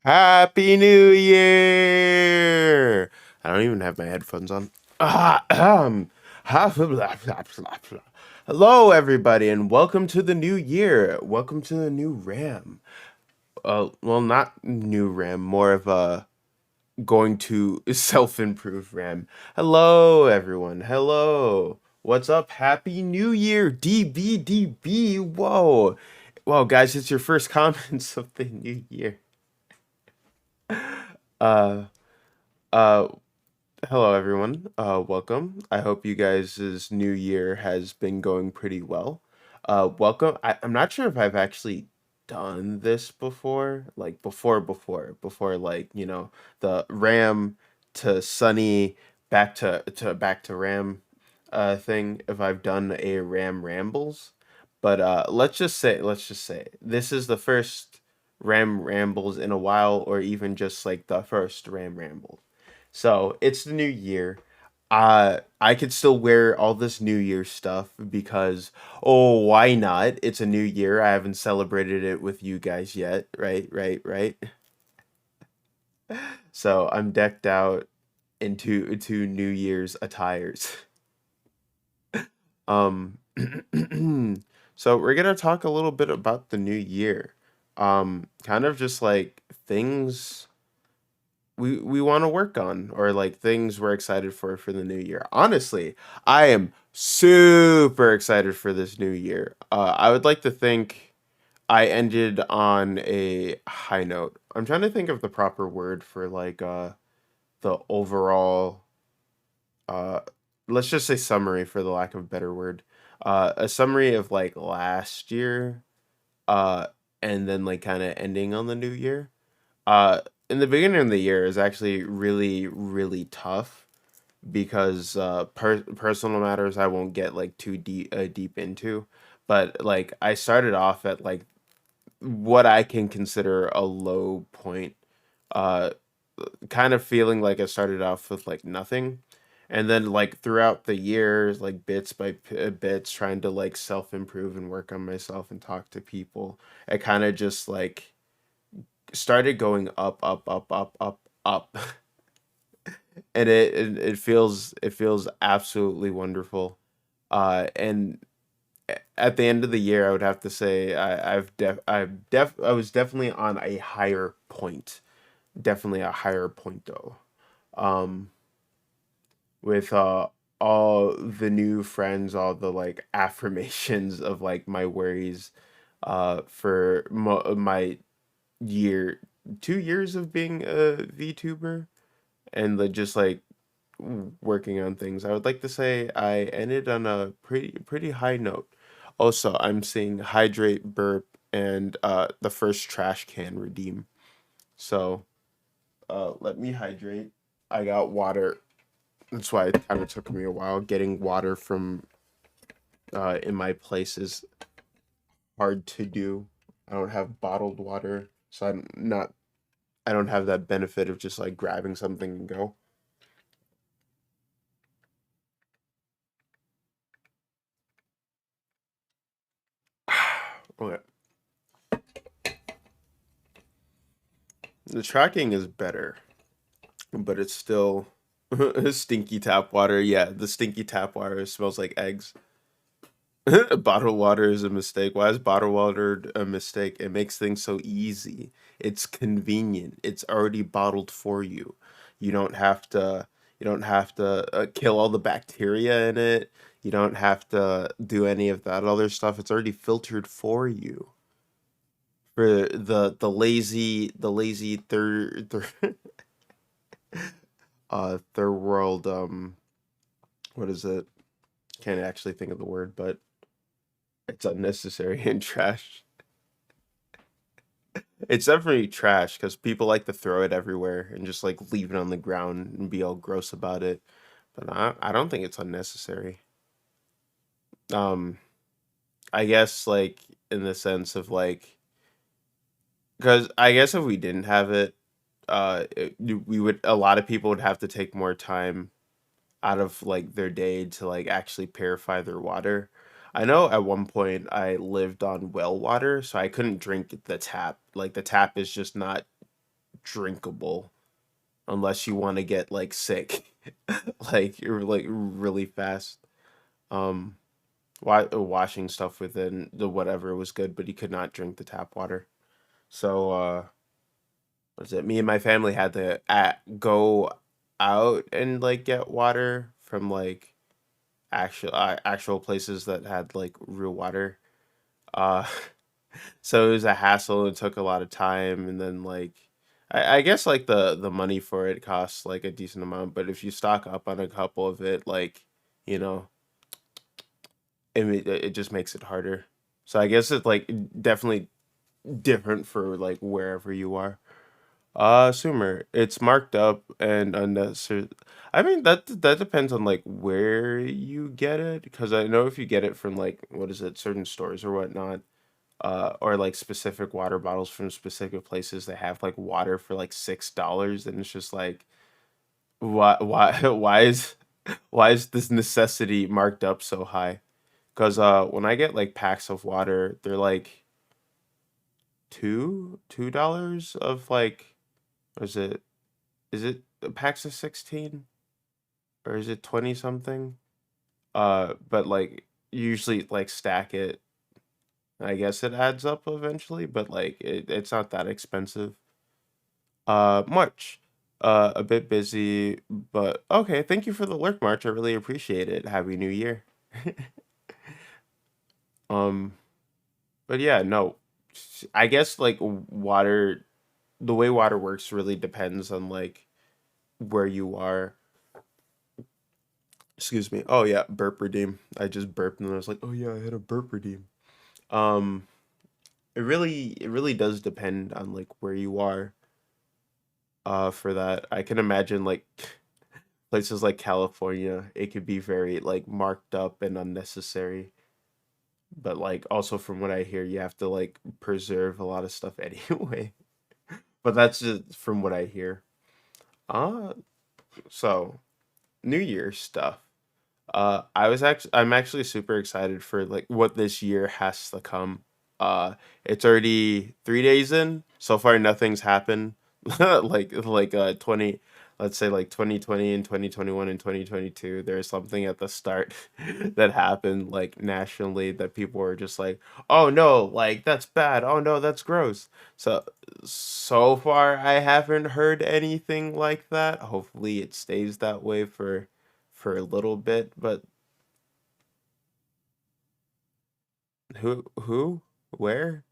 Happy New Year! I don't even have my headphones on. Hello, everybody, and welcome to the new year. Welcome to the new RAM. Well, not new RAM, more of a going to self-improve RAM. Hello, everyone. Hello. What's up? Happy New Year, DBDB. Whoa. Whoa, guys, it's your first comments of the new year. Uh, uh, Hello everyone. Welcome. I hope you guys' new year has been going pretty well. Welcome. I'm not sure if I've actually done this before, like before, like, the Ram to Sunny back to Ram thing, if I've done a Ram Rambles. But let's just say this is the first Ram Rambles in a while, or even just like the first Ram Ramble. So it's the new year. I could still wear all this New Year stuff because, oh, why not? It's a new year. I haven't celebrated it with you guys yet, right? Right, right. So I'm decked out into New Year's attires. Um, so we're gonna talk a little bit about the new year. Kind of just like things we want to work on, or like things we're excited for the new year. Honestly, I am super excited for this new year. I would like to think I ended on a high note. I'm trying to think of the proper word for like the overall uh let's just say summary, for the lack of a better word. A summary of like last year, uh and then like kind of ending on the new year. uh, in the beginning of the year is actually really, really tough because personal matters I won't get like too deep into, but like I started off at like what I can consider a low point. Uh, Kind of feeling like I started off with like nothing, and then like throughout the years, like bits by bits, trying to like self improve and work on myself and talk to people. It kind of just like started going up, up, up, up, up, up, and it feels absolutely wonderful. And at the end of the year, I would have to say I was definitely on a higher point, definitely a higher point though. Um, with all the new friends, all the like affirmations of like my worries, for my year, 2 years of being a VTuber, and just like working on things. I would like to say I ended on a pretty high note. Also, I'm seeing hydrate, burp, and the first trash can redeem. So let me hydrate. I got water. That's why it kind of took me a while. Getting water from in my place is hard to do. I don't have bottled water, so I don't have that benefit of just like grabbing something and go. Okay. The tracking is better, but it's still stinky tap water. Yeah, the stinky tap water smells like eggs. Bottled water is a mistake. Why is bottled water a mistake? It makes things so easy. It's convenient. It's already bottled for you. You don't have to kill all the bacteria in it. You don't have to do any of that other stuff. It's already filtered for you. For the lazy third world, what is it? Can't actually think of the word, but it's unnecessary and trash. It's definitely trash because people like to throw it everywhere and just like leave it on the ground and be all gross about it. But I don't think it's unnecessary. Um, I guess like in the sense of like, because I guess if we didn't have it, we would a lot of people would have to take more time out of like their day to like actually purify their water. I know at one point I lived on well water, so I couldn't drink the tap. Like the tap is just not drinkable unless you want to get like sick, like you're like really fast. Um, washing stuff within the whatever was good, but he could not drink the tap water. So what is it? Me and my family had to go out and like get water from like actual places that had like real water. Uh, so it was a hassle. It took a lot of time, and then like I guess like the money for it costs like a decent amount, but if you stock up on a couple of it, like you know, it just makes it harder. So I guess it's like definitely different for like wherever you are. Sumer, it's marked up and unnecessary. I mean that depends on like where you get it, because I know if you get it from like what is it, certain stores or whatnot, or like specific water bottles from specific places that have like water for like $6, and it's just like why is this necessity marked up so high? Because when I get like packs of water, they're like $2 of like what is it packs of 16 or is it 20 something? But like usually like stack it. I guess it adds up eventually, but like it's not that expensive. March. A bit busy, but okay. Thank you for the lurk, March. I really appreciate it. Happy New Year. Um, but yeah, no. I guess like water, the way water works really depends on like where you are. Excuse me. Oh yeah, burp redeem. I just burped and I was like, oh yeah, I had a burp redeem. Um, it really does depend on like where you are. For that, I can imagine like places like California, it could be very like marked up and unnecessary. But like also from what I hear, you have to like preserve a lot of stuff anyway. But that's just from what I hear. Uh, so New Year's stuff. I'm actually super excited for like what this year has to come. It's already 3 days in. So far nothing's happened. like 20, let's say like 2020 and 2021 and 2022. There's something at the start that happened like nationally that people were just like, "Oh no, like that's bad. Oh no, that's gross." So far I haven't heard anything like that. Hopefully it stays that way for a little bit, but who, where?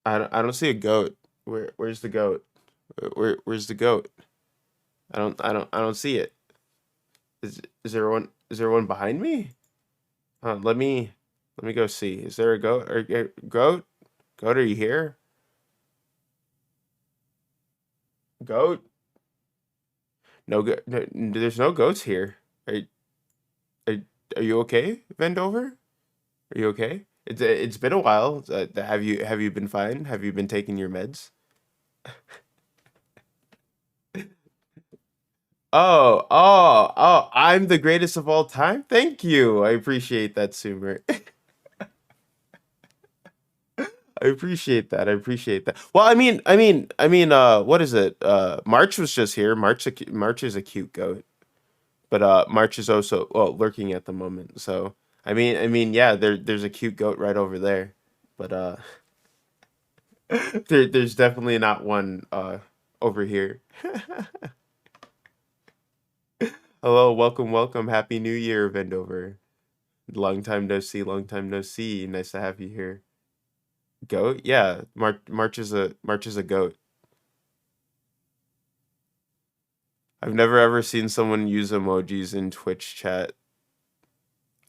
I don't see a goat. Where's the goat? Where's the goat? I don't see it. Is there one? Is there one behind me? Let me go see. Is there a goat? Or goat? Goat, are you here? Goat? No, no, there's no goats here. Are, are, are you okay, Vendover? Are you okay? It's been a while. Have you been fine? Have you been taking your meds? I'm the greatest of all time. Thank you. I appreciate that, Sumer. I appreciate that. I appreciate that. Well, what is it? March was just here. March is a cute goat, but March is also well lurking at the moment. So yeah, there's a cute goat right over there, but there's definitely not one over here. Hello, welcome, welcome. Happy New Year, Vendover. Long time no see, long time no see. Nice to have you here. Goat? Yeah, March is a goat. I've never ever seen someone use emojis in Twitch chat.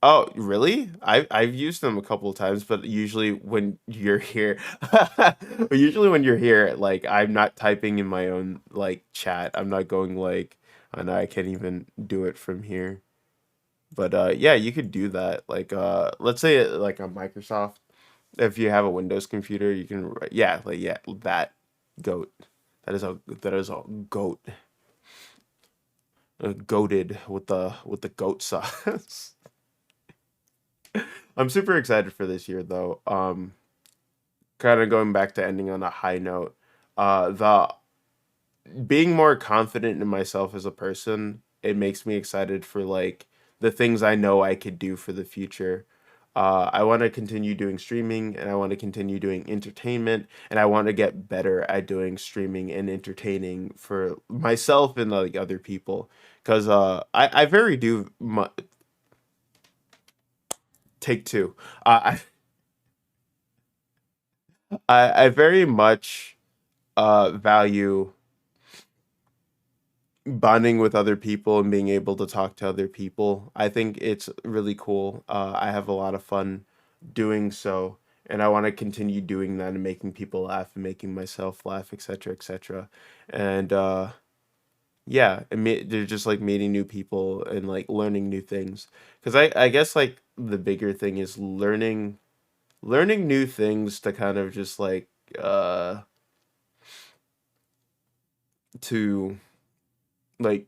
Oh, really? I've used them a couple of times, but usually when you're here, usually when you're here, like I'm not typing in my own like chat. I'm not going like, I know I can't even do it from here. But yeah, you could do that. Like let's say like on Microsoft, if you have a Windows computer, you can yeah, like yeah, that goat. That is a goat. Goated with the goat sauce. I'm super excited for this year though. kind of going back to ending on a high note, the being more confident in myself as a person, it makes me excited for like the things I know I could do for the future. I want to continue doing streaming, and I want to continue doing entertainment, and I want to get better at doing streaming and entertaining for myself and like other people. Because I very do take two. I very much value bonding with other people and being able to talk to other people. I think it's really cool. I have a lot of fun doing so, and I want to continue doing that and making people laugh and making myself laugh, etc., etc. And yeah, they're just like meeting new people and like learning new things. Because I guess like the bigger thing is learning new things to kind of just like to like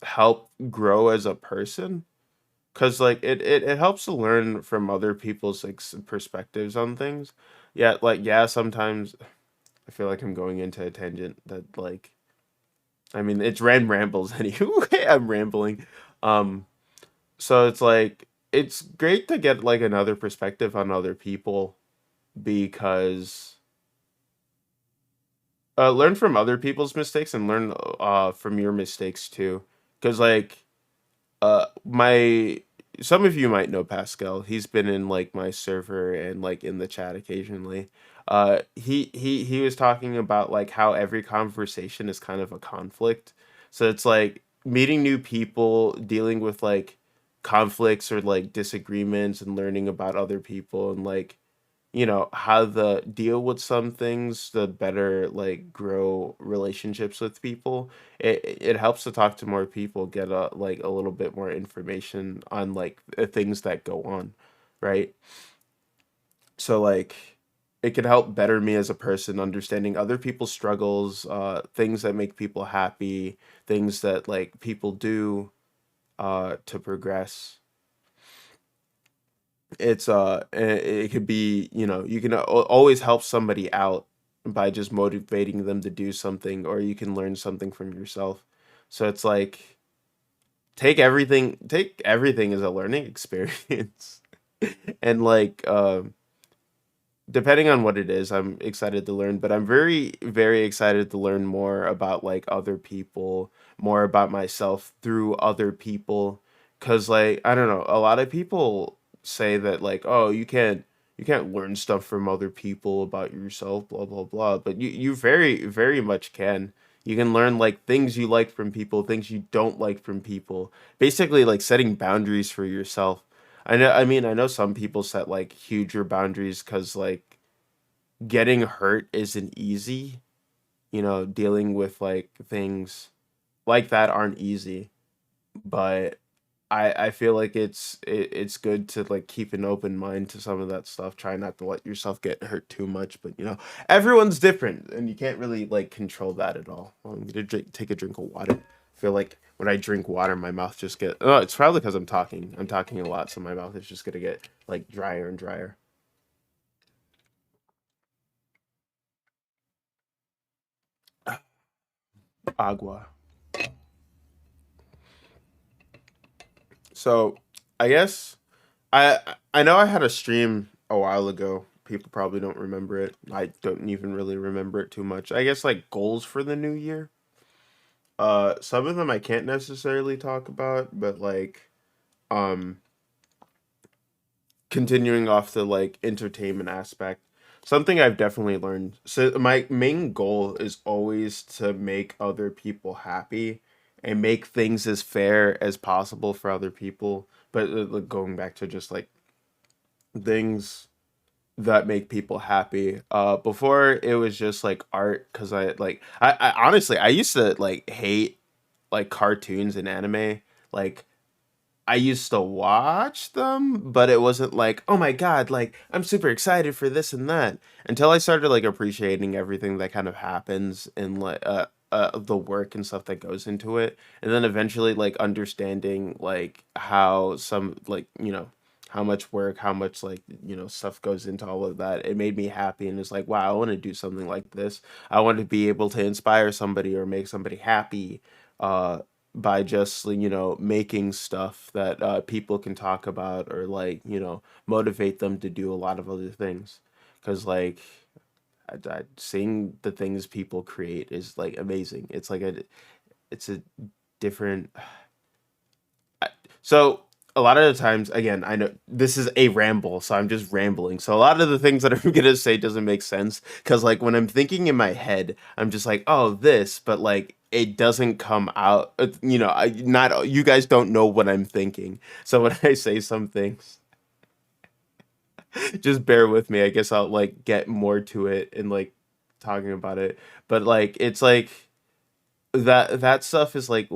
help grow as a person, because like it helps to learn from other people's like perspectives on things. Yeah, like yeah, sometimes I feel like I'm going into a tangent that like, I mean, it's rambles anyway. I'm rambling. um so it's like it's great to get like another perspective on other people, because learn from other people's mistakes and learn from your mistakes too, because like my some of you might know Pascal. He's been in like my server and like in the chat occasionally. He was talking about like how every conversation is kind of a conflict. So it's like meeting new people, dealing with like conflicts or like disagreements, and learning about other people, and like how to deal with some things to better like grow relationships with people. It helps to talk to more people, get a like a little bit more information on like the things that go on, right? So like it can help better me as a person, understanding other people's struggles, things that make people happy, things that like people do to progress. It could be, you can always help somebody out by just motivating them to do something, or you can learn something from yourself. So it's like take everything as a learning experience. And like depending on what it is, I'm excited to learn, but I'm very, very excited to learn more about like other people, more about myself through other people. Cause like, I don't know, a lot of people say that like, oh, you can't learn stuff from other people about yourself, blah blah blah. But you very, very much can. You can learn like things you like from people, things you don't like from people. Basically like setting boundaries for yourself. I know some people set like huger boundaries because like getting hurt isn't easy. Dealing with like things like that aren't easy. But I feel like it's good to like keep an open mind to some of that stuff. Try not to let yourself get hurt too much, but everyone's different, and you can't really like control that at all. Well, I'm gonna take a drink of water. I feel like when I drink water, my mouth just get. Oh, it's probably because I'm talking. I'm talking a lot, so my mouth is just gonna get like drier and drier. Agua. So I guess I know I had a stream a while ago. People probably don't remember it. I don't even really remember it too much. I guess like goals for the new year. Some of them I can't necessarily talk about, but like um continuing off the like entertainment aspect, something I've definitely learned. So my main goal is always to make other people happy and make things as fair as possible for other people. But like, going back to just like things that make people happy. Before it was just like art, because I honestly I used to like hate like cartoons and anime. Like I used to watch them, but it wasn't like, oh my god, like I'm super excited for this and that, until I started like appreciating everything that kind of happens in like the work and stuff that goes into it, and then eventually like understanding like how some like how much work, how much like stuff goes into all of that. It made me happy, and it's like, wow, I want to do something like this. I want to be able to inspire somebody or make somebody happy, uh, by just making stuff that people can talk about, or like motivate them to do a lot of other things. Because like seeing the things people create is like amazing. It's a different. So a lot of the times, again, I know this is a ramble, so I'm just rambling. So a lot of the things that I'm gonna say doesn't make sense because, like, when I'm thinking in my head, I'm just like, oh, this, but like it doesn't come out. Not you guys don't know what I'm thinking. So when I say some things, just bear with me. I guess I'll like get more to it and like talking about it. But like it's like that stuff is like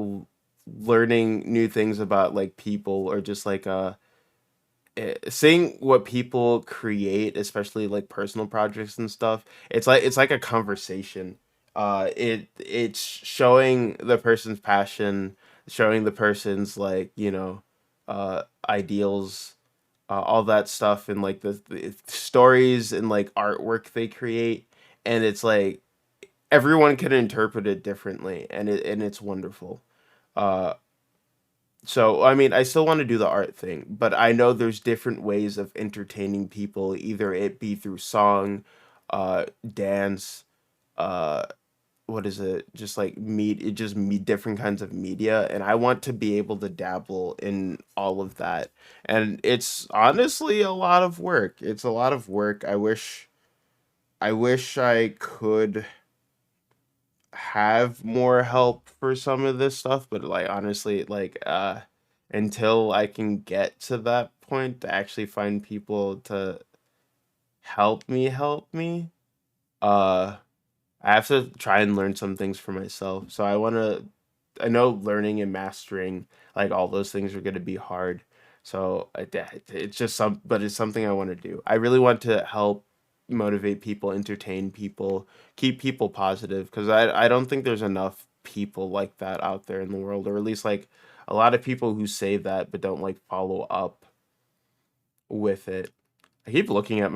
learning new things about like people, or just like seeing what people create, especially like personal projects and stuff. It's like a conversation. It's showing the person's passion, showing the person's like ideals, all that stuff, and like the stories and like artwork they create. And it's like everyone can interpret it differently, and it's wonderful. uh so I mean, I still want to do the art thing, but I know there's different ways of entertaining people, either it be through song, dance, uh what is it, just like different kinds of media, and I want to be able to dabble in all of that. And it's honestly a lot of work. It's a lot of work. I wish I could have more help for some of this stuff, but like honestly, like until I can get to that point to actually find people to help me, uh I have to try and learn some things for myself. So I know learning and mastering like all those things are going to be hard. So it's just but it's something I want to do. I really want to help motivate people, entertain people, keep people positive, because I don't think there's enough people like that out there in the world, or at least like a lot of people who say that but don't like follow up with it. I keep looking at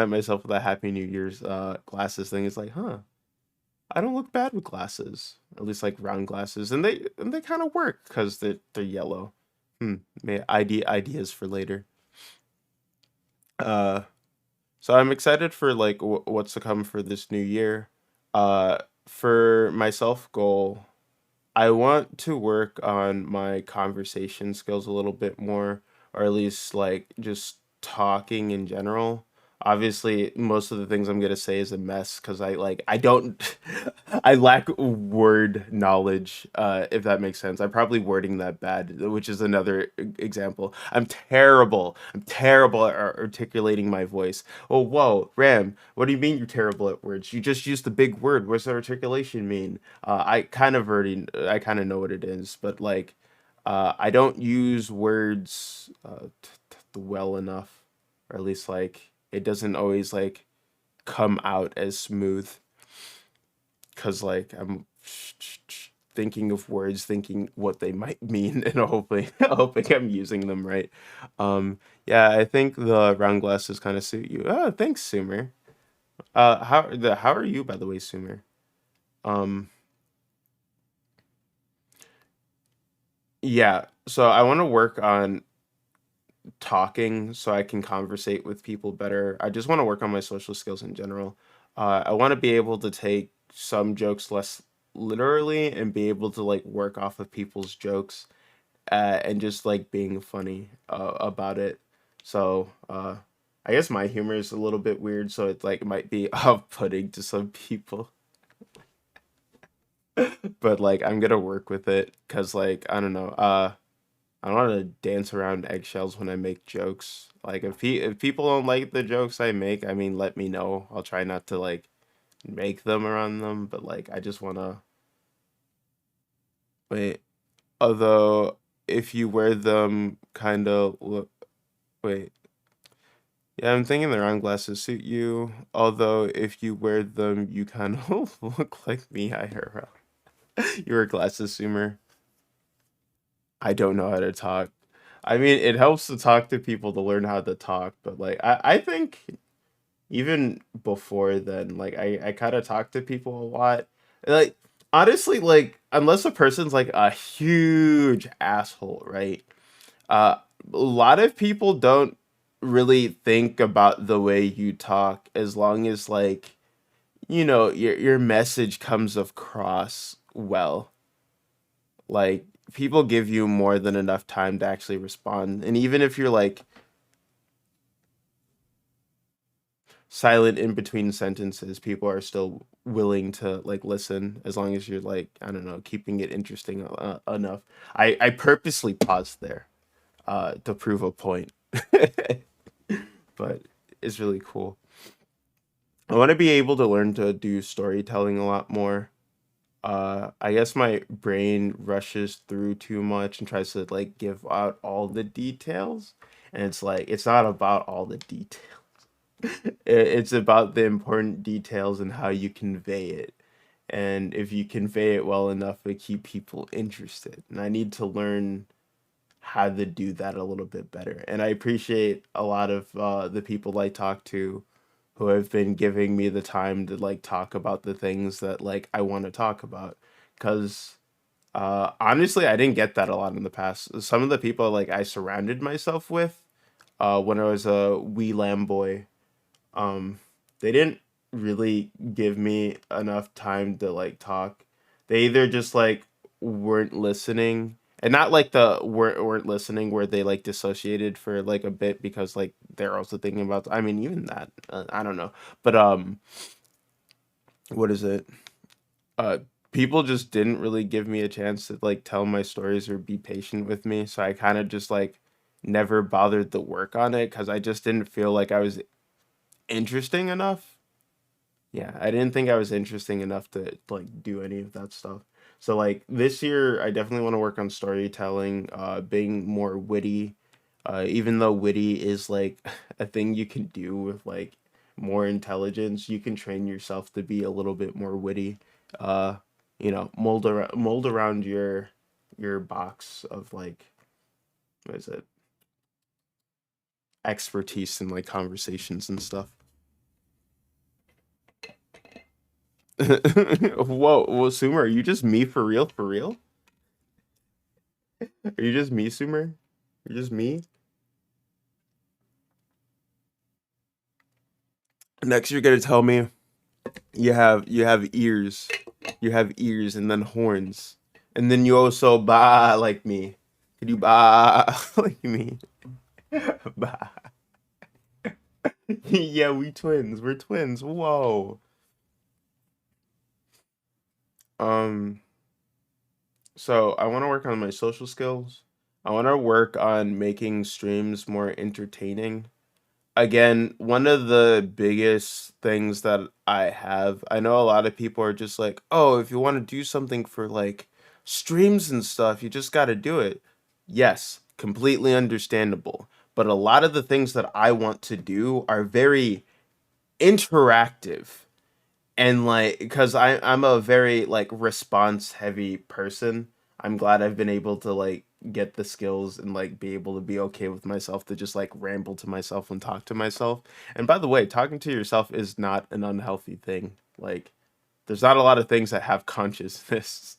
myself with that Happy New Year's glasses thing. It's like, huh, I don't look bad with glasses, at least like round glasses, and they kind of work because they're yellow. Ideas for later. Uh, so I'm excited for like what's to come for this new year. Uh, for my self goal, I want to work on my conversation skills a little bit more, or at least like just talking in general. Obviously, most of the things I'm gonna say is a mess because I don't I lack word knowledge, if that makes sense. I'm probably wording that bad, which is another example. I'm terrible at articulating my voice. Oh, whoa, Ram, what do you mean you're terrible at words? You just used the big word. What's the articulation mean? I kind of know what it is, but like, I don't use words well enough, or at least like it doesn't always like come out as smooth, because like I'm thinking of words, thinking what they might mean, and hoping I'm using them right. Yeah, I think the round glasses kind of suit you. Oh, thanks, Sumer. How are you, by the way, Sumer? Um, yeah. So I want to work on talking so I can conversate with people better. I just want to work on my social skills in general. I want to be able to take some jokes less literally and be able to like work off of people's jokes, and just like being funny about it. So I guess my humor is a little bit weird, so it like might be off-putting to some people, but like I'm gonna work with it because like I don't know. I don't want to dance around eggshells when I make jokes. Like if people don't like the jokes I make, I mean, let me know. I'll try not to like make them around them, but like I just want to wait. Although if you wear them kind of look wait. Yeah, I'm thinking the round glasses suit you. Although if you wear them, you kind of look like me IRL. You're a glasses zoomer. I don't know how to talk. I mean, it helps to talk to people to learn how to talk, but like I think even before then, like I kind of talk to people a lot. Like honestly, like unless a person's like a huge asshole, right? Uh, a lot of people don't really think about the way you talk as long as like your message comes across well. Like people give you more than enough time to actually respond, and even if you're like silent in between sentences, people are still willing to like listen as long as you're like I don't know, keeping it interesting enough. I purposely paused there to prove a point. But it's really cool. I want to be able to learn to do storytelling a lot more. I guess my brain rushes through too much and tries to like give out all the details, and it's like it's not about all the details. It's about the important details and how you convey it. And if you convey it well enough, it keep people interested. And I need to learn how to do that a little bit better. And I appreciate a lot of the people I talk to who have been giving me the time to like talk about the things that like I want to talk about. Because honestly, I didn't get that a lot in the past. Some of the people like I surrounded myself with when I was a wee lamb boy, um, they didn't really give me enough time to like talk. They either just like weren't listening, and not like the weren't listening where they like dissociated for like a bit because like they're also thinking about. I mean, even that I don't know, but what is it? Uh, People just didn't really give me a chance to like tell my stories or be patient with me, so I kind of just like never bothered to work on it because I just didn't feel like I was interesting enough. Yeah, I didn't think I was interesting enough to like do any of that stuff. So like this year I definitely want to work on storytelling, being more witty. Even though witty is like a thing you can do with like more intelligence, you can train yourself to be a little bit more witty. Uh, mold around your box of like what is it? Expertise in like conversations and stuff. Whoa, well, Sumer, are you just me for real? For real? Are you just me, Sumer? You're just me? Next, you're gonna tell me you have ears, you have ears and then horns, and then you also bah like me. Could you bah like me? Bah. Yeah, we twins. We're twins. Whoa. Um. So I want to work on my social skills. I want to work on making streams more entertaining. Again, one of the biggest things that I know a lot of people are just like, oh, if you want to do something for like streams and stuff, you just got to do it. Yes, completely understandable. But a lot of the things that I want to do are very interactive, and like because I'm a very like response heavy person. I'm glad I've been able to like get the skills and like be able to be okay with myself to just like ramble to myself and talk to myself. And by the way, talking to yourself is not an unhealthy thing. Like there's not a lot of things that have consciousness.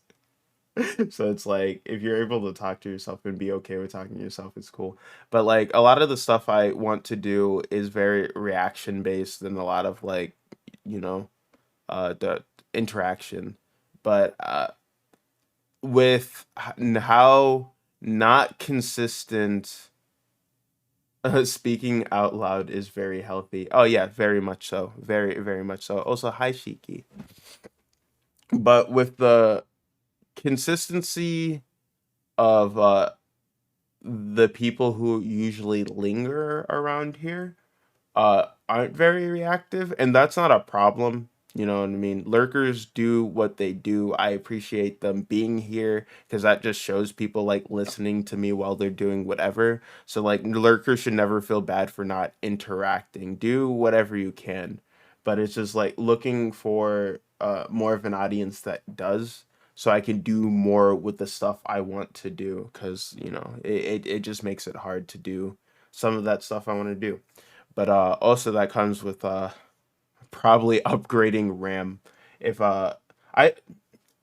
So it's like if you're able to talk to yourself and be okay with talking to yourself, it's cool. But like a lot of the stuff I want to do is very reaction based, and a lot of like you know the interaction, but with how not consistent speaking out loud is very healthy. Oh yeah, very much so, very much so. Also, hi Shiki. But with the consistency of the people who usually linger around here, aren't very reactive, and that's not a problem. You know what I mean? Lurkers do what they do. I appreciate them being here because that just shows people like listening to me while they're doing whatever. So like lurkers should never feel bad for not interacting. Do whatever you can, but it's just like looking for more of an audience that does. so I can do more with the stuff I want to do, because it just makes it hard to do some of that stuff I want to do. But also that comes with probably upgrading RAM. If I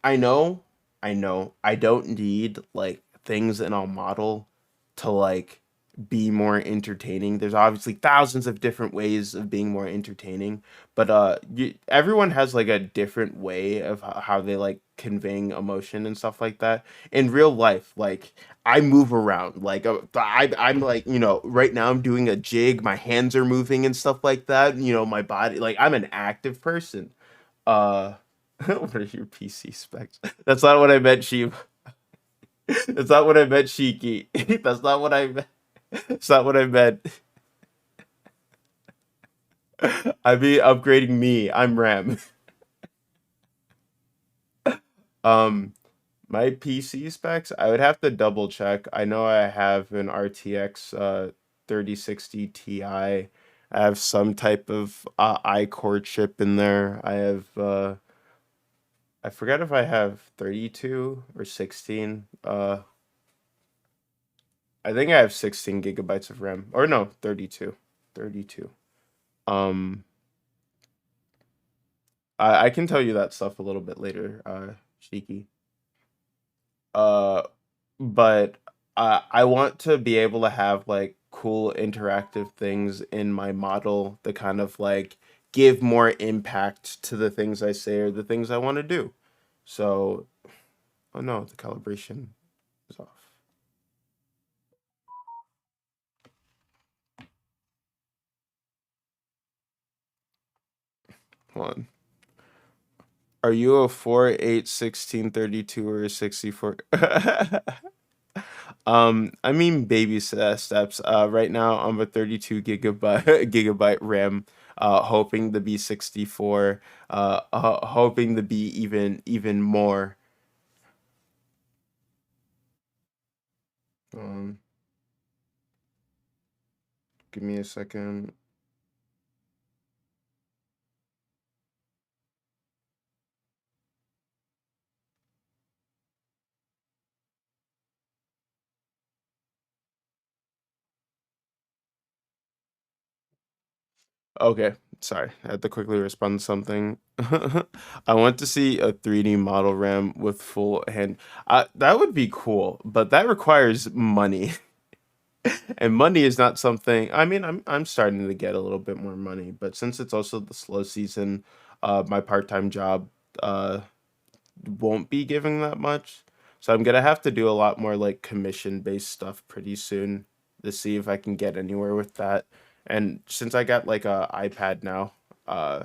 I know, I don't need like things in a model to like be more entertaining. There's obviously thousands of different ways of being more entertaining, but everyone has like a different way of how they like conveying emotion and stuff like that. In real life, like I move around, like I'm like right now I'm doing a jig, my hands are moving and stuff like that. My body, like I'm an active person. Uh, what are your PC specs? That's not what I meant, Sheep. That's not what I meant, Shiki. That's not what I meant. That's not what I meant. I mean upgrading me. I'm RAM. Um, my PC specs, I would have to double check. I know I have an RTX 3060 Ti. I have some type of i-core chip in there. I forget if I have 32 or 16. I think I have 16 gigabytes of RAM. Or no, 32. 32. Um I can tell you that stuff a little bit later, Shiki. Uh but I want to be able to have like cool interactive things in my model to kind of like give more impact to the things I say or the things I want to do. So, oh no, the calibration is off. Hold on. Are you a 4, 8, 16, 32, or a 64? I mean baby steps. Right now I'm a 32 gigabyte gigabyte RAM, hoping to be 64, hoping to be even more. Um, Give me a second. Okay, sorry, I had to quickly respond to something. I want to see a 3D model RAM with full hand. That would be cool, but that requires money. And money is not something. I mean, I'm starting to get a little bit more money, but since it's also the slow season, my part-time job uh won't be giving that much. So I'm gonna have to do a lot more like commission-based stuff pretty soon to see if I can get anywhere with that. And since I got like a iPad now, uh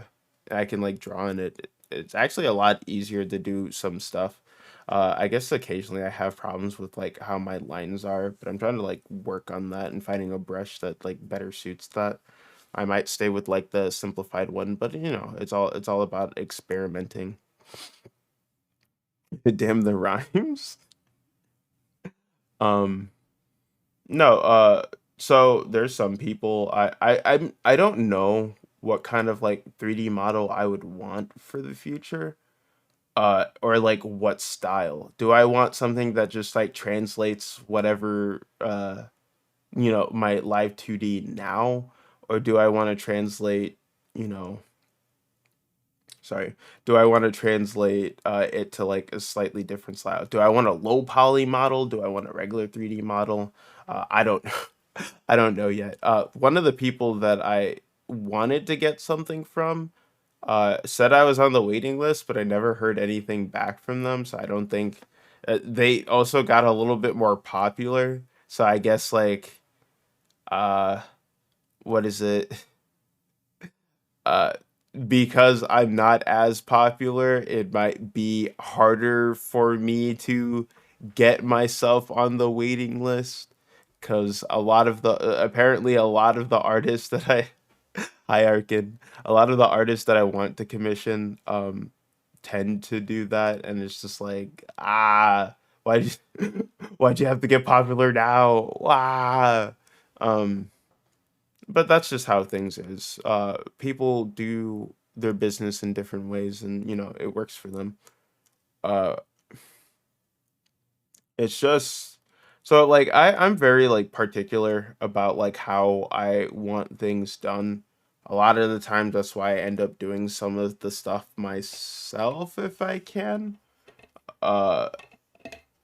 and I can like draw in it, it's actually a lot easier to do some stuff. I guess occasionally I have problems with like how my lines are, but I'm trying to like work on that and finding a brush that like better suits that. I might stay with like the simplified one, but it's all about experimenting. Damn the rhymes. Um no, so there's some people I don't know what kind of like 3D model I would want for the future. Or like what style. Do I want something that just like translates whatever my live 2D now, or do I want to translate, you know, sorry, do I want to translate it to like a slightly different style? Do I want a low poly model? Do I want a regular 3D model? I don't I don't know yet. One of the people that I wanted to get something from said I was on the waiting list, but I never heard anything back from them, so I don't think they also got a little bit more popular. So I guess like uh what is it? uh because I'm not as popular, it might be harder for me to get myself on the waiting list, because apparently a lot of the artists that I hi Arkin, a lot of the artists that I want to commission tend to do that, and it's just like, why why'd you have to get popular now? Um but that's just how things is. People do their business in different ways, and it works for them. uh It's just so like I'm very like particular about like how I want things done. A lot of the times that's why I end up doing some of the stuff myself if I can. Uh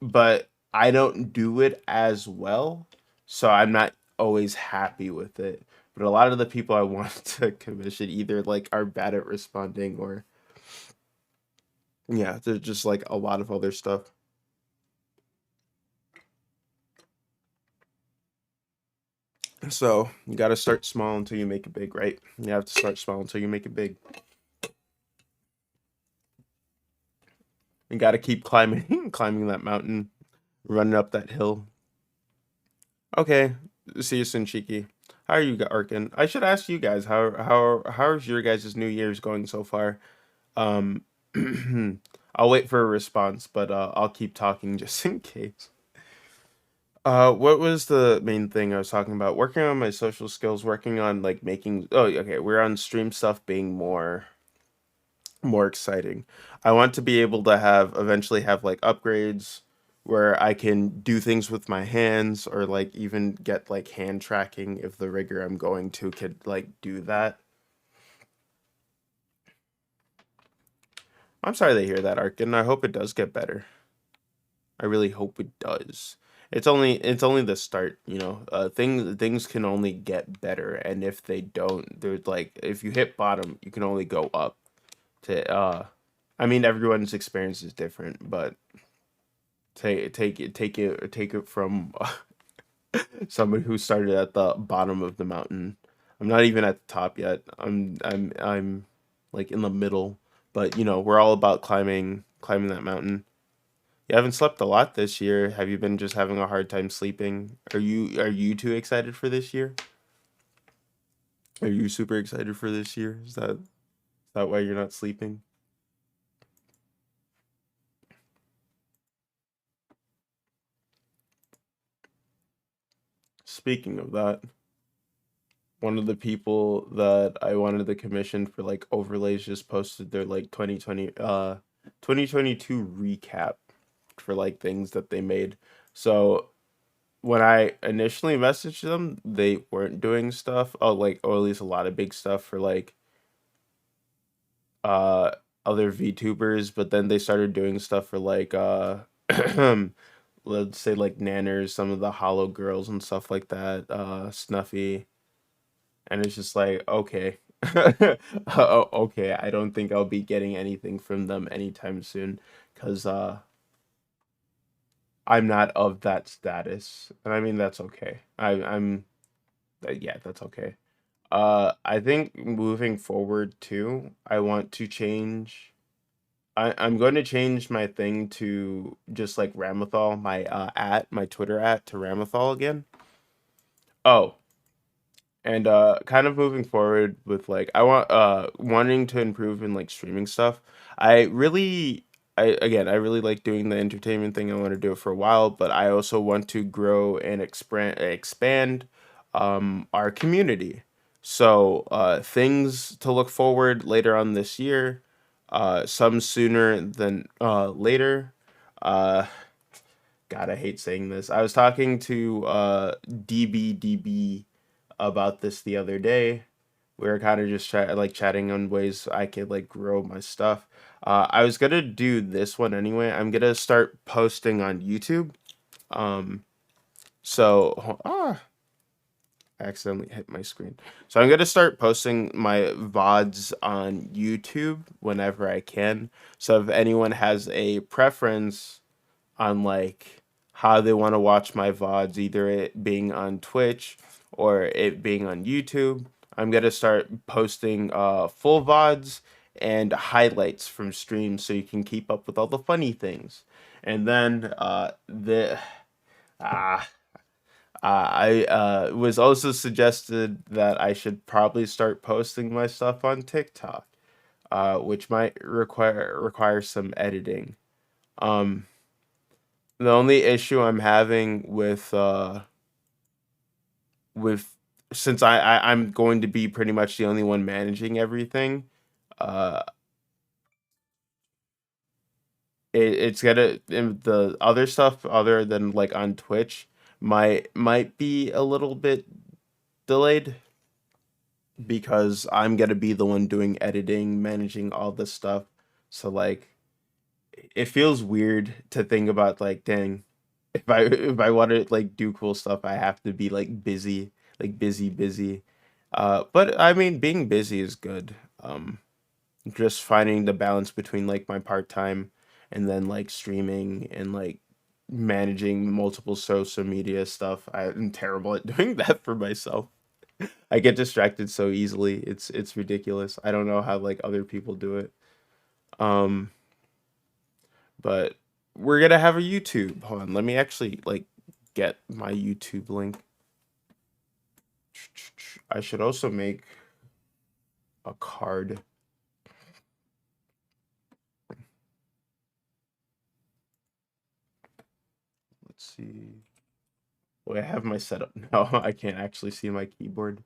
but I don't do it as well, so I'm not always happy with it. But a lot of the people I want to commission either like are bad at responding or yeah, there's just like a lot of other stuff. So you got to start small until you make it big, right? You have to start small until you make it big. You got to keep climbing, climbing that mountain, running up that hill. Okay, see you soon, Shiki. How are you, Arkin? I should ask you guys how's your guys' New Year's going so far? Um, I'll wait for a response, but I'll keep talking just in case. What was the main thing I was talking about? Working on my social skills, working on like making. Oh, okay. We're on stream stuff being more exciting. I want to be able to have eventually have like upgrades where I can do things with my hands or like even get like hand tracking if the rigger I'm going to could like do that. I'm sorry to hear that, Arkin. I hope it does get better. I really hope it does. It's only the start, you know. Things can only get better, and if they don't, there's like if you hit bottom, you can only go up. To I mean, everyone's experience is different, but take it from somebody who started at the bottom of the mountain. I'm not even at the top yet. I'm like in the middle, but you know, we're all about climbing that mountain. You haven't slept a lot this year. Have you been just having a hard time sleeping? Are you too excited for this year? Are you super excited for this year? Is that why you're not sleeping? Speaking of that, one of the people that I wanted the commission for like overlays just posted their like 2022 recap for like things that they made. So when I initially messaged them, they weren't doing stuff. Oh, like or at least a lot of big stuff for like uh other VTubers, but then they started doing stuff for like let's say like Nanners, some of the Hollow Girls and stuff like that, Snuffy, and it's just like okay. Oh, okay, I don't think I'll be getting anything from them anytime soon cuz I'm not of that status. And I mean that's okay. I'm yeah, that's okay. I think moving forward too, I want to change I'm going to change my thing to just like Ramathal, my Twitter at to Ramathal again. Oh, and kind of moving forward with like I want wanting to improve in like streaming stuff. I really I really like doing the entertainment thing. I want to do it for a while, but I also want to grow and expand our community. So things to look forward later on this year, some sooner than later. Uh God, I hate saying this. I was talking to DBDB about this the other day. We were kind of just chatting on ways I could like grow my stuff. I was gonna do this one anyway. I'm gonna start posting on YouTube. Um, I accidentally hit my screen. So I'm gonna start posting my VODs on YouTube whenever I can. So if anyone has a preference on like how they want to watch my VODs, either it being on Twitch or it being on YouTube. I'm gonna start posting full VODs and highlights from streams so you can keep up with all the funny things. And then uh, I was also suggested that I should probably start posting my stuff on TikTok, which might require some editing. Um, the only issue I'm having with since I'm going to be pretty much the only one managing everything, uh it's gonna the other stuff other than like on Twitch might be a little bit delayed because I'm gonna be the one doing editing, managing all this stuff. So like it feels weird to think about like dang, if I want to like do cool stuff, I have to be like busy, like busy. But I mean being busy is good. Just finding the balance between like my part-time and then like streaming and like managing multiple social media stuff. I'm terrible at doing that for myself. I get distracted so easily. It's ridiculous. I don't know how like other people do it. Um, but we're gonna have a YouTube. Hold on, let me actually like get my YouTube link. I should also make a card. Let's see. Wait, I have my setup now. I can't actually see my keyboard.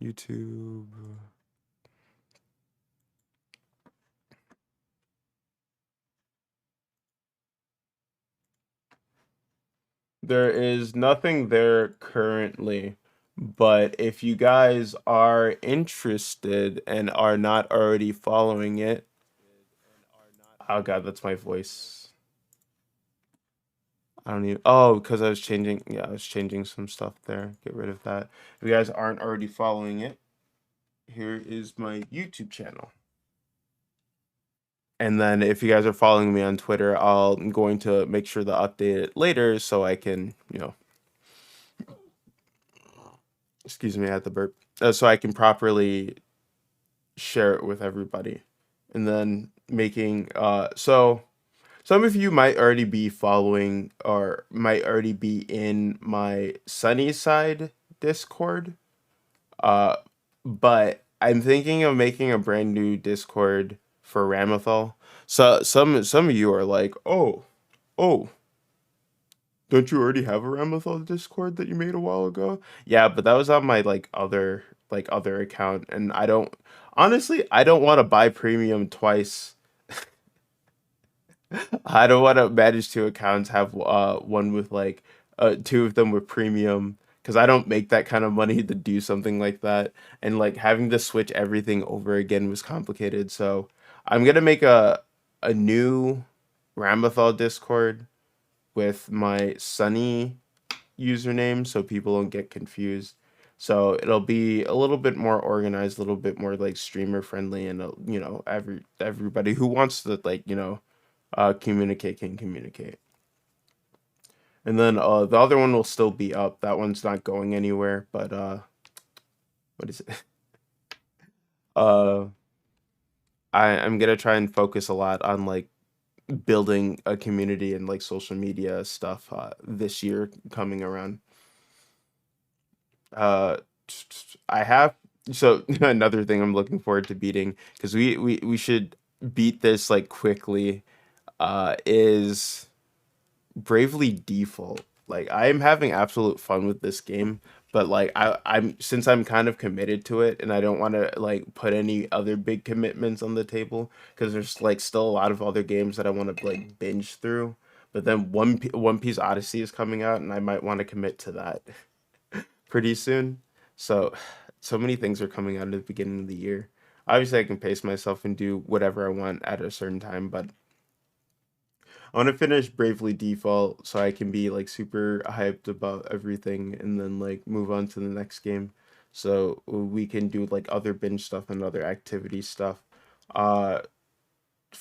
YouTube. There is nothing there currently, but if you guys are interested and are not already following it, oh god, that's my voice. I don't even. Oh, because I was changing. Yeah, I was changing some stuff there. Get rid of that. If you guys aren't already following it, here is my YouTube channel. And then if you guys are following me on Twitter, I'm going to make sure to update it later so I can, excuse me, I had the burp, so I can properly share it with everybody. And then so some of you might already be following or might already be in my Sunny Side Discord. Uh, but I'm thinking of making a brand new Discord for Ramathal. So some of you are like, oh, don't you already have a Ramathal Discord that you made a while ago? Yeah, but that was on my other account, and I don't honestly I don't want to buy premium twice. I don't want to manage two accounts, have one with like two of them with premium because I don't make that kind of money to do something like that. And like having to switch everything over again was complicated. So I'm gonna make a new Ramathal Discord with my Sunny username so people don't get confused. So it'll be a little bit more organized, a little bit more like streamer friendly, and everybody who wants to like communicate can communicate. And then the other one will still be up. That one's not going anywhere. But what is it? Uh, I'm gonna try and focus a lot on like building a community and like social media stuff this year coming around. Uh, I have so another thing I'm looking forward to beating because we should beat this like quickly. Is Bravely Default. Like I am having absolute fun with this game, but like I'm since I'm kind of committed to it and I don't want to like put any other big commitments on the table because there's like still a lot of other games that I want to like binge through. But then One Piece Odyssey is coming out and I might want to commit to that pretty soon. So so many things are coming out at the beginning of the year. Obviously I can pace myself and do whatever I want at a certain time, but I want to finish Bravely Default so I can be like super hyped about everything and then like move on to the next game. So we can do like other binge stuff and other activity stuff. Uh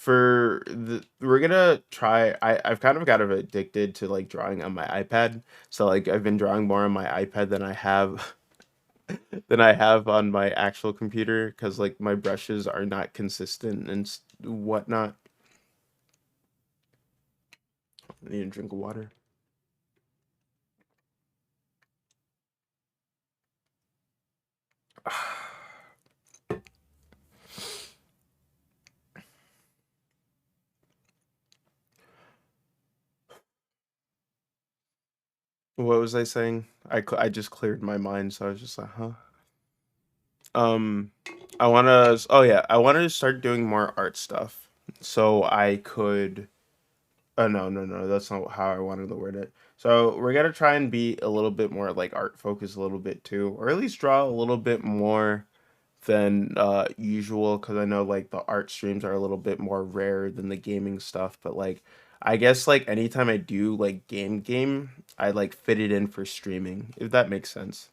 we're gonna try I've kind of got addicted to like drawing on my iPad. So like I've been drawing more on my iPad than I have than I have on my actual computer because like my brushes are not consistent and whatnot. I need a drink of water. What was I saying? I just cleared my mind, so I was just like, huh. Um, I want to. Oh yeah, I wanted to start doing more art stuff, so I could. Oh no, no, no, that's not how I wanted to word it. So we're gonna try and be a little bit more like art focused, a little bit too, or at least draw a little bit more than usual. Because I know like the art streams are a little bit more rare than the gaming stuff. But like, I guess like anytime I do like game, I like fit it in for streaming, if that makes sense.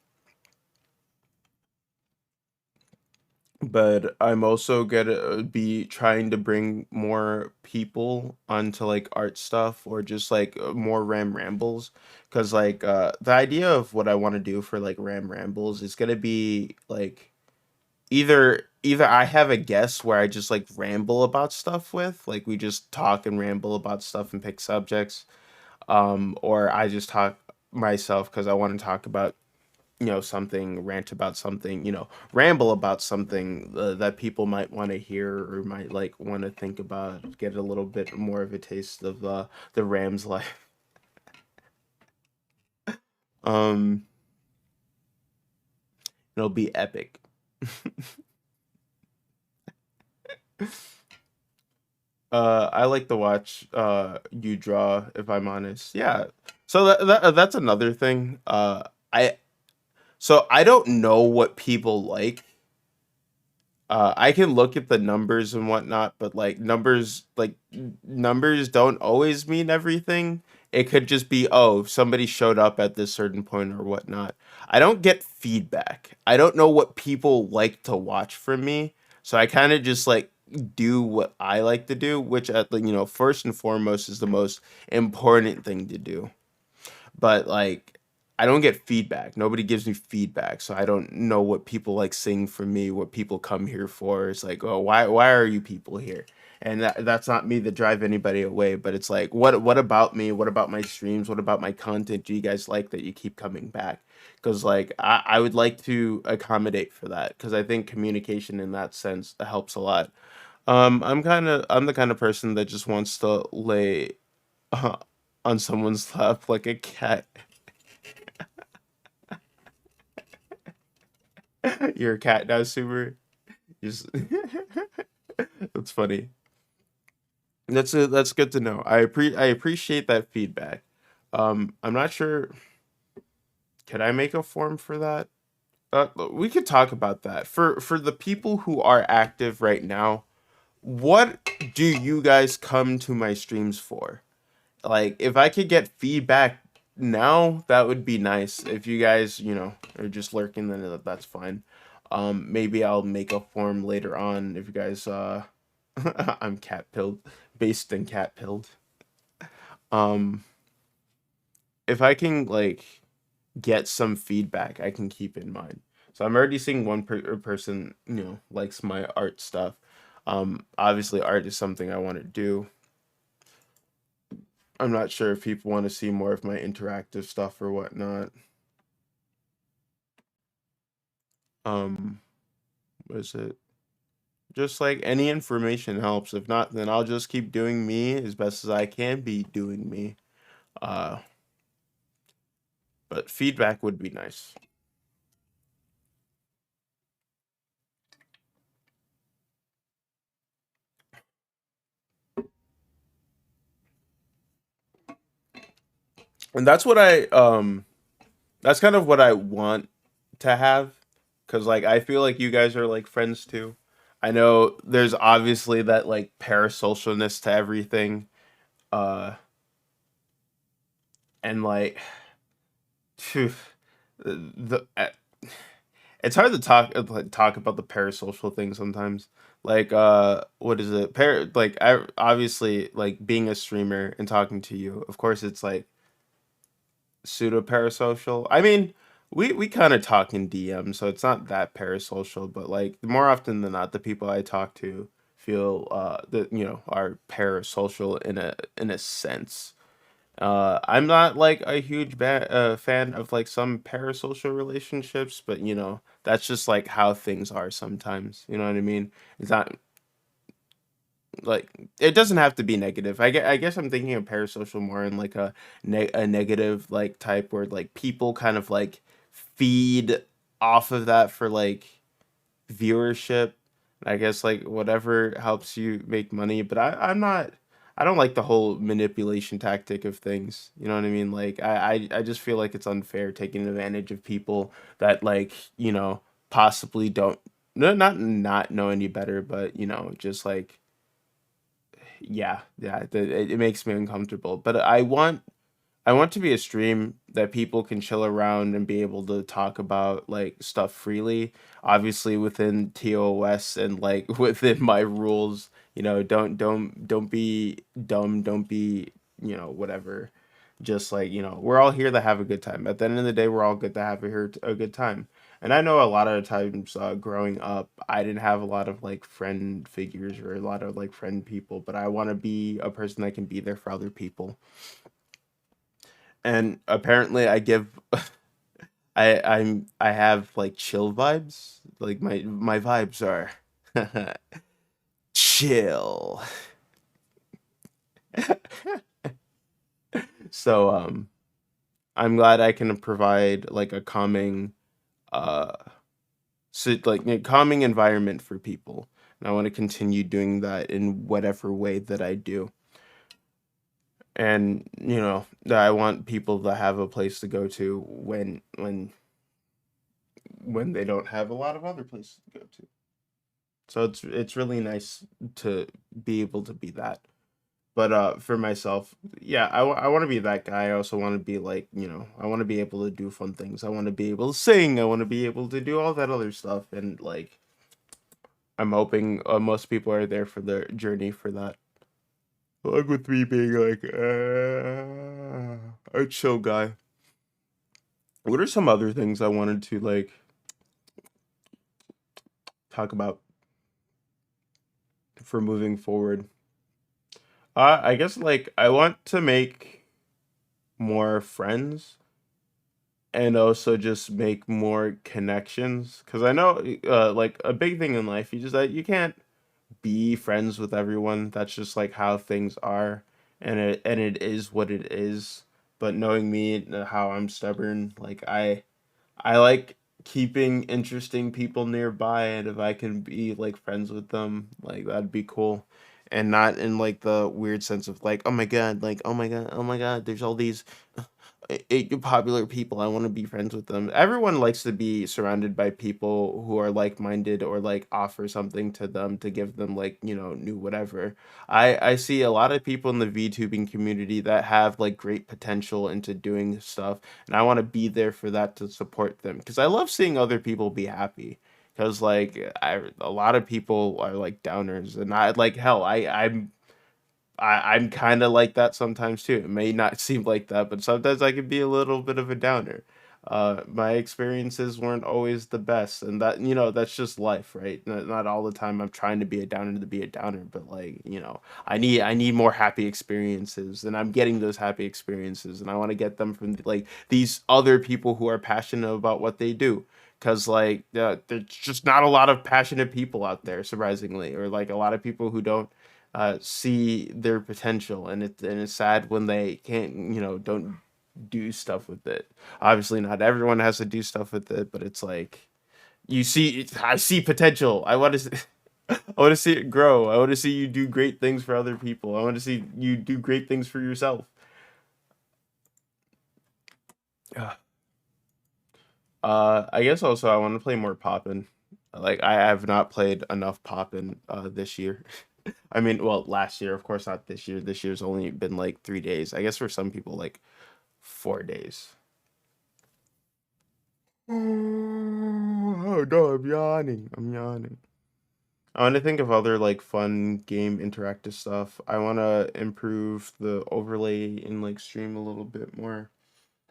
But I'm also gonna be trying to bring more people onto like art stuff or just like more rambles, because like the idea of what I want to do for like rambles is gonna be like either I have a guest where I just like ramble about stuff with, like we just talk and ramble about stuff and pick subjects, or I just talk myself because I want to talk about something, rant about something, ramble about something that people might want to hear or might like want to think about, get a little bit more of a taste of the Rams life. um it'll be epic. I like to watch you draw, if I'm honest. Yeah. So that's another thing. I so I don't know what people like. I can look at the numbers and whatnot, but numbers don't always mean everything. It could just be, oh, somebody showed up at this certain point or whatnot. I don't get feedback. I don't know what people like to watch from me. So I kind of just like do what I like to do, which first and foremost is the most important thing to do. But like I don't get feedback. Nobody gives me feedback, so I don't know what people like sing for me, what people come here for. It's like, oh, why are you people here? And that's not me to drive anybody away, but it's like, what about me? What about my streams? What about my content do you guys like that you keep coming back? Because like I would like to accommodate for that because I think communication in that sense helps a lot. I'm the kind of person that just wants to lay uh, on someone's lap like a cat. You're a cat now, Super. Just that's funny. That's good to know. I appreciate that feedback. I'm not sure. Could I make a form for that? We could talk about that. For the people who are active right now, what do you guys come to my streams for? Like, if I could get feedback now, that would be nice. If you guys, are just lurking, then that's fine. Maybe I'll make a form later on if you guys I'm cat pilled, based in cat pilled. Um, if I can like get some feedback, I can keep in mind. So I'm already seeing one person, likes my art stuff. Obviously art is something I want to do. I'm not sure if people want to see more of my interactive stuff or whatnot. Um, what is it? Just like any information helps. If not, then I'll just keep doing me as best as I can be doing me. Uh, but feedback would be nice. And that's kind of what I want to have, cuz like I feel like you guys are like friends too. I know there's obviously that like parasocialness to everything. Uh and like phew, the it's hard to talk about the parasocial thing sometimes. Like what is it? Like I obviously like being a streamer and talking to you. Of course it's like pseudo parasocial. I mean, we kind of talk in DM, so it's not that parasocial, but like more often than not the people I talk to feel that are parasocial in a sense. I'm not like a huge fan of like some parasocial relationships, but that's just like how things are sometimes. You know what I mean? It's not like it doesn't have to be negative. I guess I'm thinking of parasocial more in like a negative like type where like people kind of like feed off of that for like viewership. I guess like whatever helps you make money, but I'm not. I don't like the whole manipulation tactic of things. You know what I mean? Like I just feel like it's unfair taking advantage of people that like possibly don't no not know any better, but just like yeah, it makes me uncomfortable. But I want to be a stream that people can chill around and be able to talk about like stuff freely, obviously within TOS and like within my rules. Don't be dumb, don't be, whatever. Just like, we're all here to have a good time. At the end of the day, we're all good to have a good time. And I know a lot of times growing up, I didn't have a lot of like friend figures or a lot of like friend people, but I want to be a person that can be there for other people. And apparently I have like chill vibes. Like my vibes are chill. So I'm glad I can provide like a calming uh like a calming environment for people. And I want to continue doing that in whatever way that I do. And that I want people to have a place to go to when they don't have a lot of other places to go to. So it's really nice to be able to be that. But for myself, yeah, I want to be that guy. I also want to be like, I want to be able to do fun things. I want to be able to sing. I want to be able to do all that other stuff. And like, I'm hoping most people are there for the journey for that. Like with me being like a chill guy. What are some other things I wanted to like talk about for moving forward? I guess like I want to make more friends and also just make more connections because I know like a big thing in life you just that you can't be friends with everyone. That's just like how things are, and it is what it is. But knowing me and how I'm stubborn, like I like keeping interesting people nearby, and if I can be like friends with them, like that'd be cool. And not in like the weird sense of like, oh my god, like oh my god, there's all these popular people. I want to be friends with them. Everyone likes to be surrounded by people who are like-minded or like offer something to them to give them like, new whatever. I see a lot of people in the VTubing community that have like great potential into doing stuff, and I want to be there for that to support them because I love seeing other people be happy. Because like a lot of people are like downers, and I like hell. I'm kind of like that sometimes too. It may not seem like that, but sometimes I can be a little bit of a downer. My experiences weren't always the best, and that that's just life, right? Not all the time I'm trying to be a downer to be a downer, but like I need more happy experiences, and I'm getting those happy experiences, and I want to get them from like these other people who are passionate about what they do. Cause like there's just not a lot of passionate people out there, surprisingly, or like a lot of people who don't see their potential, and it's sad when they can't don't do stuff with it. Obviously not everyone has to do stuff with it, but it's like I see potential. I want to I want to see it grow. I want to see you do great things for other people. I want to see you do great things for yourself. I guess also I want to play more Poppin. Like I have not played enough Poppin this year. I mean, well, last year, of course, not this year. This year's only been like 3 days. I guess for some people, like 4 days. Oh no, I'm yawning. I'm yawning. I want to think of other like fun game interactive stuff. I want to improve the overlay in like stream a little bit more.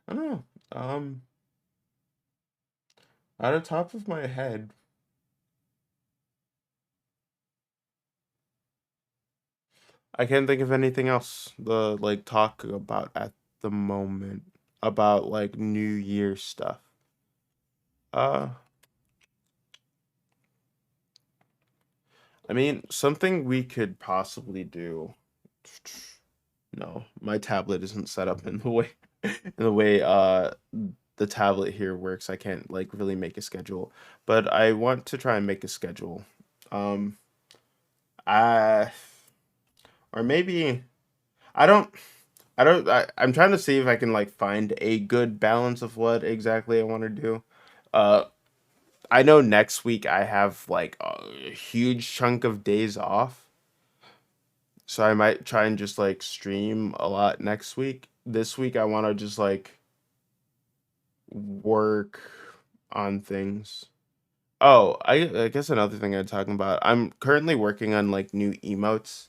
I don't know. Out of top of my head, I can't think of anything else to like talk about at the moment about like New Year stuff. Uh, I mean, something we could possibly do. No, my tablet isn't set up in the way the tablet here works. I can't like really make a schedule, but I want to try and make a schedule. Um, I or maybe I don't. I'm trying to see if I can like find a good balance of what exactly I want to do. Uh, I know next week I have like a huge chunk of days off, so I might try and just like stream a lot next week. This week I want to just like work on things. Oh, I guess another thing I'm talking about. I'm currently working on like new emotes.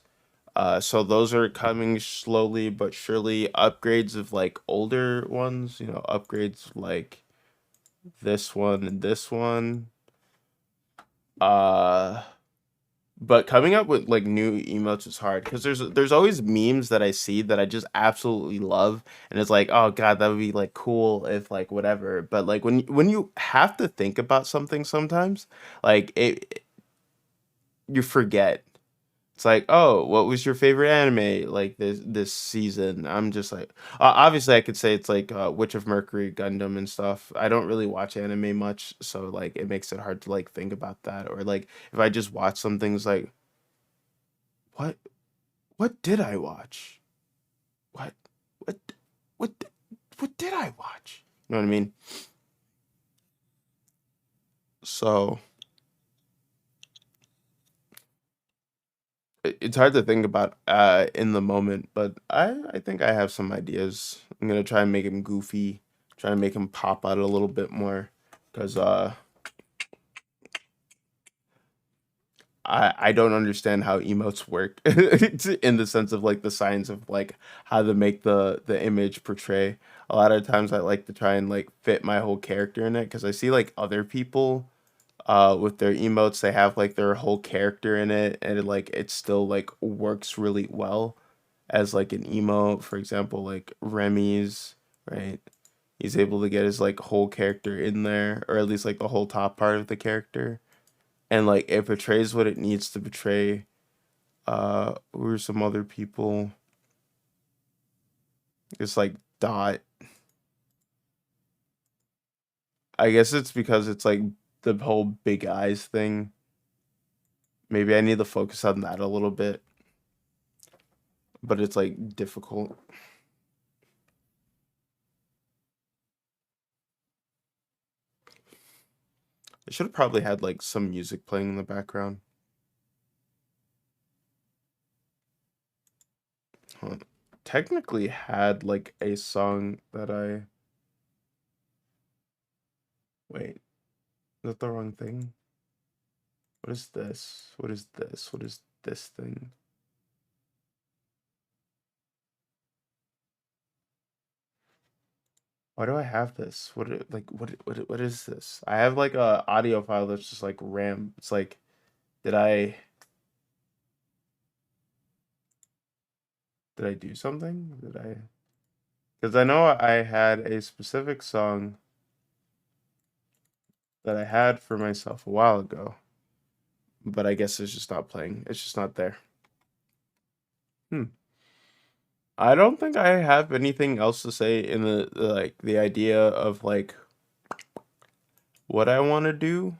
So those are coming slowly but surely. Upgrades of like older ones, upgrades like this one and this one. Uh, but coming up with like new emotes is hard because there's always memes that I see that I just absolutely love, and it's like, oh god, that would be like cool if like whatever. But like when you have to think about something sometimes, like you forget. It's like, oh, what was your favorite anime like this season? I'm just like, obviously I could say it's like Witch of Mercury, Gundam, and stuff. I don't really watch anime much, so like it makes it hard to like think about that. Or like if I just watch some things, like what what did I watch? What what what what did I watch? You know what I mean? So it's hard to think about in the moment, but I think I have some ideas. I'm gonna try and make him goofy, try and make him pop out a little bit more, because I don't understand how emotes work in the sense of like the science of like how to make the image portray. A lot of times I like to try and like fit my whole character in it because I see like other people with their emotes, they have like their whole character in it, and like it still like works really well as like an emote. For example, like Remy's, right? He's able to get his like whole character in there, or at least like the whole top part of the character, and like it portrays what it needs to portray. Who are some other people? It's like Dot. I guess it's because it's like the whole big eyes thing. Maybe I need to focus on that a little bit, but it's like difficult. I should have probably had like some music playing in the background. Huh. Technically had like a song that I wait, is that the wrong thing? What is this? What is this? What is this thing? Why do I have this? What is this? I have like a audio file that's just like RAM. It's like, did I did I do something? Did I? Because I know I had a specific song that I had for myself a while ago, but I guess it's just not playing. It's just not there. Hmm. I don't think I have anything else to say in like the idea of like what I want to do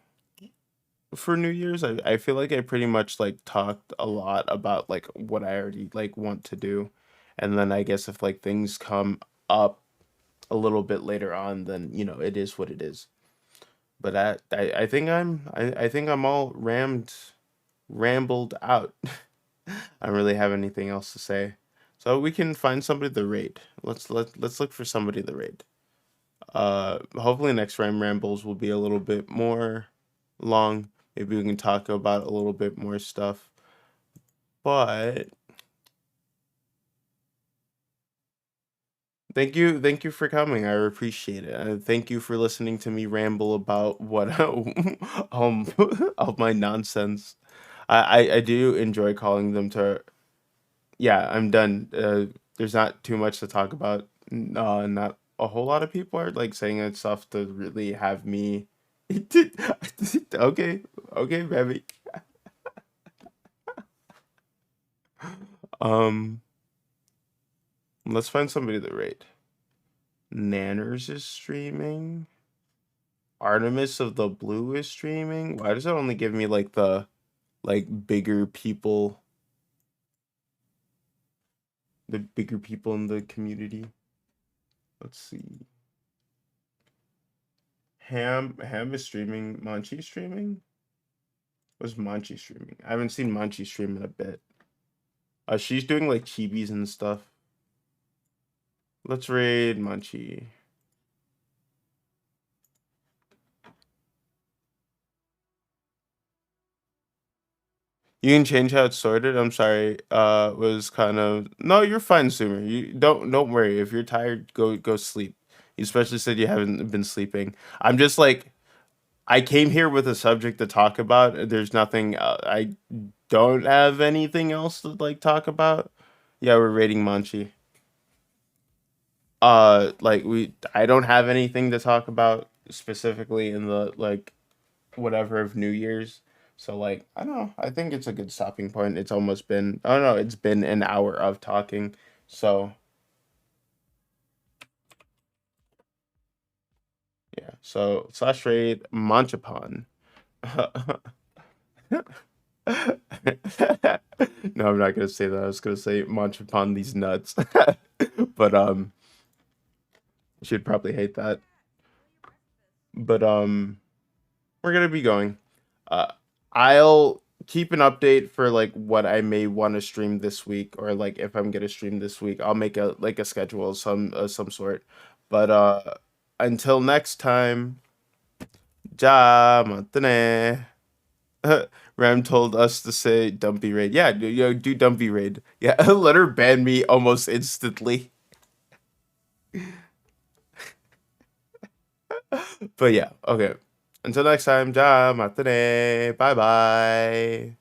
for New Year's. I feel like I pretty much like talked a lot about like what I already like want to do. And then I guess if like things come up a little bit later on, then it is what it is. But I think I think I'm all rambled out. I don't really have anything else to say. So we can find somebody to raid. Let's look for somebody to raid. Hopefully next rambles will be a little bit more long. Maybe we can talk about a little bit more stuff. But thank you for coming. I appreciate it. Thank you for listening to me ramble about what of my nonsense. I do enjoy calling them to. Yeah, I'm done. There's not too much to talk about. Not a whole lot of people are like saying that stuff to really have me. Okay, okay, baby. Um, let's find somebody to rate. Nanners is streaming. Artemis of the Blue is streaming. Why does it only give me like the bigger people in the community. Let's see. Ham is streaming. Manchi streaming? Was Manchi streaming? I haven't seen Manchi stream in a bit. She's doing like chibis and stuff. Let's raid Manchi. You can change how it's sorted. I'm sorry. Was kind of no. You're fine, Zoomer. You don't worry. If you're tired, go sleep. You especially said you haven't been sleeping. I'm just like I came here with a subject to talk about. There's nothing. I don't have anything else to like talk about. Yeah, we're rating Manchi. Like I don't have anything to talk about specifically in the like whatever of New Year's. So like I don't know. I think it's a good stopping point. It's almost been I don't know. It's been an hour of talking. So yeah. So slash raid Manchapan. No, I'm not gonna say that. I was gonna say munch upon these nuts, but you should probably hate that. But we're gonna be going. Uh, I'll keep an update for like what I may want to stream this week, or like if I'm gonna stream this week, I'll make a like a schedule of some sort. But until next time, ja matane. Ram told us to say dumpy raid. Yeah, do dumpy raid. Yeah, let her ban me almost instantly. But yeah, okay. Until next time, ja matane. Bye bye.